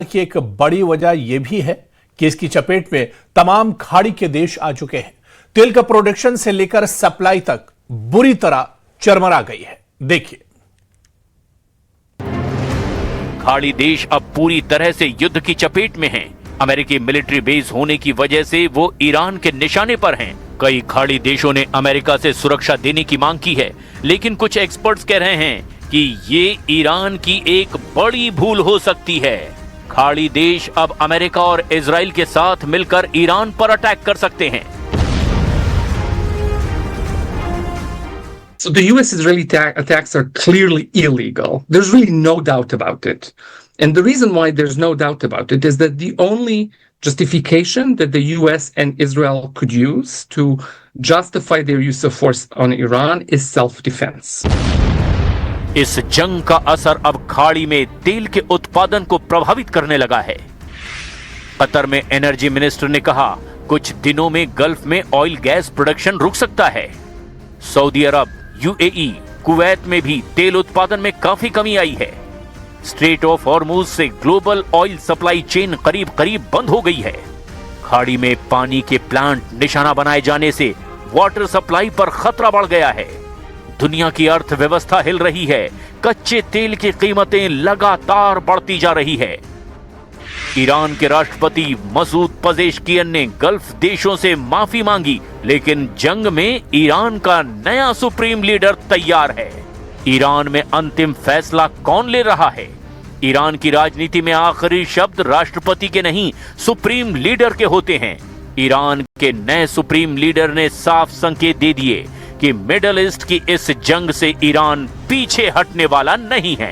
की एक बड़ी वजह यह भी है कि इसकी चपेट में तमाम खाड़ी के देश आ चुके हैं। तेल का प्रोडक्शन से लेकर सप्लाई तक बुरी तरह चरमरा गई है। देखिए, खाड़ी देश अब पूरी तरह से युद्ध की चपेट में हैं। अमेरिकी मिलिट्री बेस होने की वजह से वो ईरान के निशाने पर हैं। कई खाड़ी देशों ने अमेरिका से सुरक्षा देने की मांग की है, लेकिन कुछ एक्सपर्ट्स कह रहे हैं कि ये ईरान की एक बड़ी भूल हो सकती है। खाड़ी देश अब अमेरिका और इजराइल के साथ मिलकर ईरान पर अटैक कर सकते हैं। So the US-Israeli attacks are clearly illegal. There's really no doubt about it. And the reason why there's no doubt about it is that the only justification that the US and Israel could use to justify their use of force on Iran is self-defense. इस जंग का असर अब खाड़ी में तेल के उत्पादन को प्रभावित करने लगा है। कतर में एनर्जी मिनिस्टर ने कहा, कुछ दिनों में गल्फ में ऑयल गैस प्रोडक्शन रुक सकता है। सऊदी अरब, यूएई, कुवैत में भी तेल उत्पादन में काफी कमी आई है। स्ट्रेट ऑफ हॉर्मुज से ग्लोबल ऑयल सप्लाई चेन करीब करीब बंद हो गई है। खाड़ी में पानी के प्लांट निशाना बनाए जाने से वाटर सप्लाई पर खतरा बढ़ गया है। दुनिया की अर्थव्यवस्था हिल रही है। कच्चे तेल की कीमतें लगातार बढ़ती जा रही है। ईरान के राष्ट्रपति मसूद पजेश्कियन ने गल्फ देशों से माफी मांगी, लेकिन जंग में ईरान का नया सुप्रीम लीडर तैयार है। ईरान में अंतिम फैसला कौन ले रहा है? ईरान की राजनीति में आखिरी शब्द राष्ट्रपति के नहीं, सुप्रीम लीडर के होते हैं। ईरान के नए सुप्रीम लीडर ने साफ संकेत दे दिए कि मिडिल ईस्ट की इस जंग से ईरान पीछे हटने वाला नहीं है।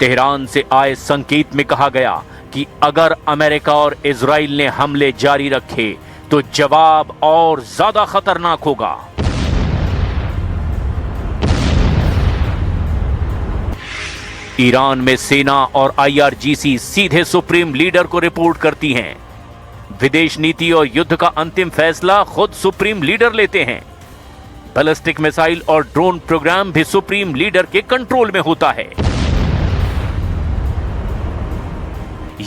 तेहरान से आए संकेत में कहा गया कि अगर अमेरिका और इजराइल ने हमले जारी रखे तो जवाब और ज्यादा खतरनाक होगा। ईरान में सेना और आईआरजीसी सीधे सुप्रीम लीडर को रिपोर्ट करती हैं। विदेश नीति और युद्ध का अंतिम फैसला खुद सुप्रीम लीडर लेते हैं। बैलिस्टिक मिसाइल और ड्रोन प्रोग्राम भी सुप्रीम लीडर के कंट्रोल में होता है।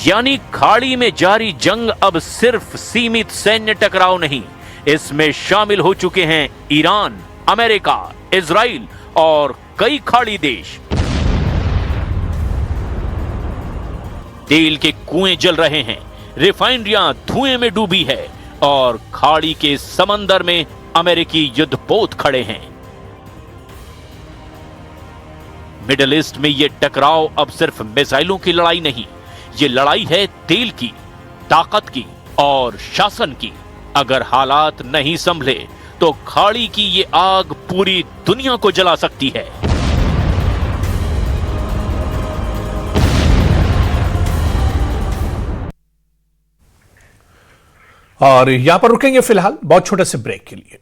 यानी खाड़ी में जारी जंग अब सिर्फ सीमित सैन्य टकराव नहीं, इसमें शामिल हो चुके हैं ईरान, अमेरिका, इजराइल और कई खाड़ी देश। तेल के कुएं जल रहे हैं, रिफाइनरियां धुएं में डूबी है और खाड़ी के समंदर में अमेरिकी युद्धपोत खड़े हैं। मिडिल ईस्ट में यह टकराव अब सिर्फ मिसाइलों की लड़ाई नहीं, ये लड़ाई है तेल की, ताकत की और शासन की। अगर हालात नहीं संभले तो खाड़ी की ये आग पूरी दुनिया को जला सकती है। और यहां पर रुकेंगे फिलहाल बहुत छोटे से ब्रेक के लिए।